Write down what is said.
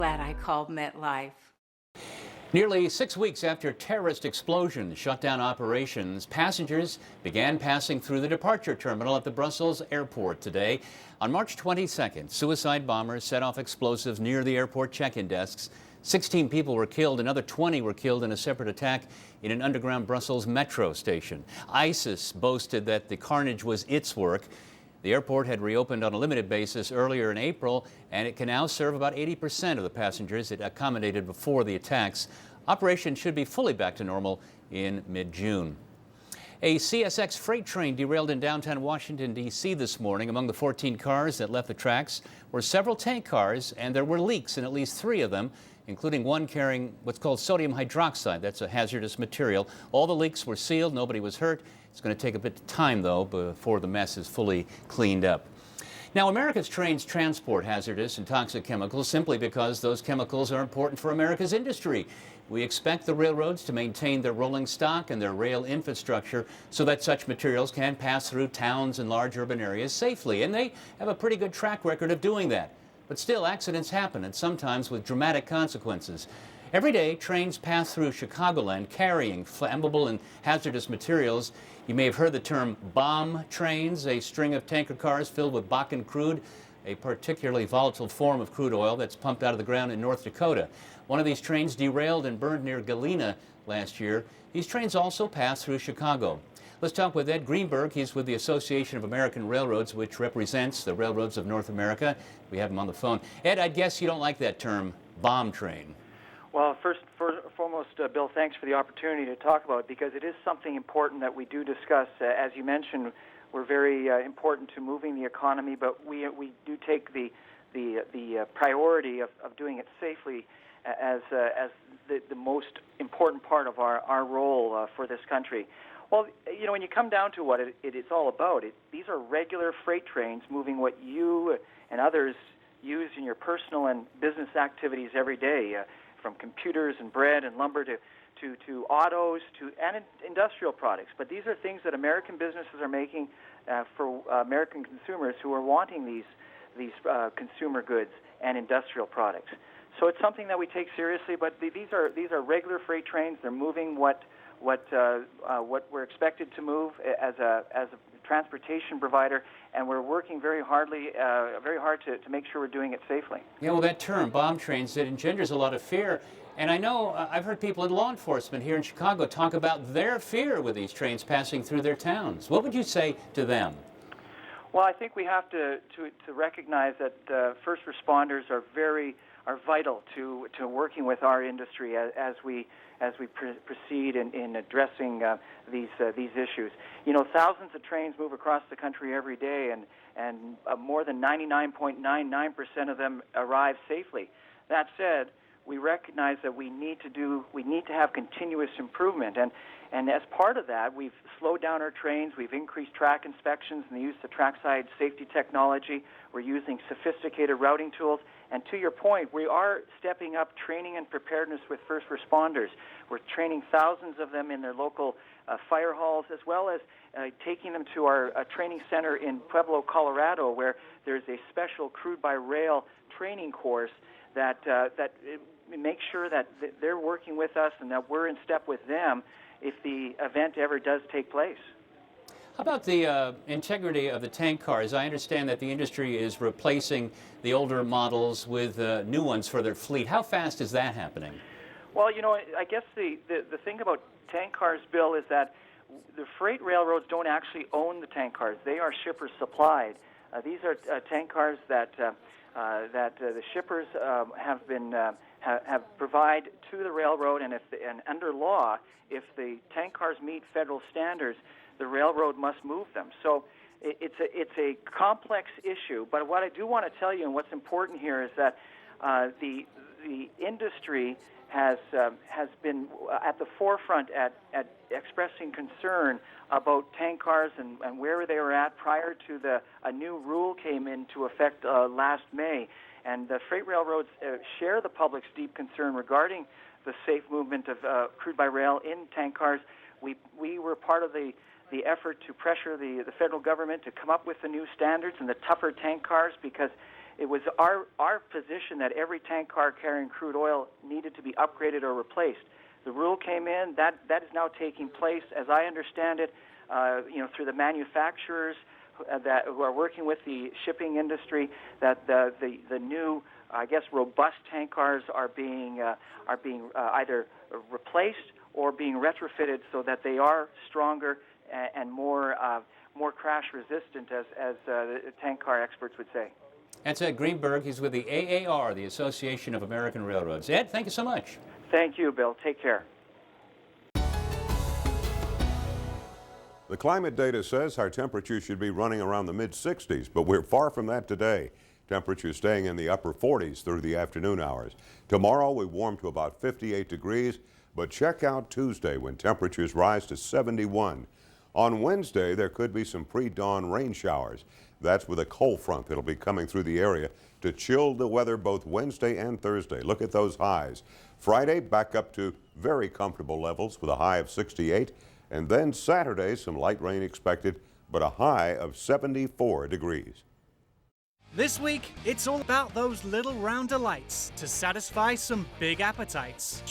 Glad I called MetLife. Nearly 6 weeks after terrorist explosions shut down operations, passengers began passing through the departure terminal at the Brussels airport today. On March 22nd, suicide bombers set off explosives near the airport check-in desks. 16 people were killed. Another 20 were killed in a separate attack in an underground Brussels metro station. ISIS boasted that the carnage was its work. The airport had reopened on a limited basis earlier in April, and it can now serve about 80% of the passengers it accommodated before the attacks. Operations should be fully back to normal in mid-June. A CSX freight train derailed in downtown Washington, D.C. this morning. Among the 14 cars that left the tracks were several tank cars, and there were leaks in at least 3 of them, including one carrying what's called sodium hydroxide. That's a hazardous material. All the leaks were sealed. Nobody was hurt. It's going to take a bit of time, though, before the mess is fully cleaned up. Now, America's trains transport hazardous and toxic chemicals simply because those chemicals are important for America's industry. We expect the railroads to maintain their rolling stock and their rail infrastructure so that such materials can pass through towns and large urban areas safely, and they have a pretty good track record of doing that. But still, accidents happen, and sometimes with dramatic consequences. Every day, trains pass through Chicagoland carrying flammable and hazardous materials. You may have heard the term bomb trains, a string of tanker cars filled with Bakken crude, a particularly volatile form of crude oil that's pumped out of the ground in North Dakota. One of these trains derailed and burned near Galena last year. These trains also pass through Chicago. Let's talk with Ed Greenberg. He's with the Association of American Railroads, which represents the railroads of North America. We have him on the phone. Ed, I guess you don't like that term, bomb train. Well, first and foremost, Bill, thanks for the opportunity to talk about it because it is something important that we do discuss. As you mentioned, we're very important to moving the economy, but we do take the priority of doing it safely as the most important part of our role for this country. Well, you know, when you come down to what it is all about, these are regular freight trains moving what you and others use in your personal and business activities every day. From computers and bread and lumber to autos and industrial products. But these are things that American businesses are making for American consumers who are wanting these consumer goods and industrial products. So it's something that we take seriously. But these are regular freight trains. They're moving what we're expected to move as a transportation provider, and we're working very hard to make sure we're doing it safely. Yeah, well, that term, bomb trains, it engenders a lot of fear. And I know I've heard people in law enforcement here in Chicago talk about their fear with these trains passing through their towns. What would you say to them? Well, I think we have to recognize that first responders are vital to working with our industry as we proceed in addressing these issues. You know, thousands of trains move across the country every day, and more than 99.99% of them arrive safely. That said, we recognize that we need to have continuous improvement, and as part of that, we've slowed down our trains. We've increased track inspections and the use of trackside safety technology. We're using sophisticated routing tools. And to your point, we are stepping up training and preparedness with first responders. We're training thousands of them in their local fire halls, as well as taking them to our training center in Pueblo, Colorado, where there's a special crude by rail training course that makes sure that they're working with us and that we're in step with them if the event ever does take place. How about the integrity of the tank cars? I understand that the industry is replacing the older models with new ones for their fleet. How fast is that happening? Well, you know, I guess the thing about tank cars, Bill, is that the freight railroads don't actually own the tank cars. They are shipper supplied. These are tank cars that the shippers have provide to the railroad, and under law, if the tank cars meet federal standards, the railroad must move them. So it's a complex issue. But what I do want to tell you, and what's important here, is that the industry has been at the forefront at expressing concern about tank cars and where they were at prior to a new rule came into effect last May. And the freight railroads share the public's deep concern regarding the safe movement of crude by rail in tank cars. We were part of the effort to pressure the federal government to come up with the new standards and the tougher tank cars, because it was our position that every tank car carrying crude oil needed to be upgraded or replaced. The rule came in. That is now taking place, as I understand it, through the manufacturers who are working with the shipping industry. That the new, I guess, robust tank cars are being either replaced or being retrofitted so that they are stronger and more crash resistant, as the tank car experts would say. That's Ed Greenberg. He's with the AAR, the Association of American Railroads. Ed, thank you so much. Thank you, Bill. Take care. The climate data says our temperatures should be running around the mid-60s, but we're far from that today. Temperatures staying in the upper 40s through the afternoon hours. Tomorrow we warm to about 58 degrees, but check out Tuesday when temperatures rise to 71. On Wednesday, there could be some pre-dawn rain showers. That's with a cold front that'll be coming through the area to chill the weather both Wednesday and Thursday. Look at those highs. Friday, back up to very comfortable levels with a high of 68. And then Saturday, some light rain expected, but a high of 74 degrees. This week, it's all about those little round delights to satisfy some big appetites.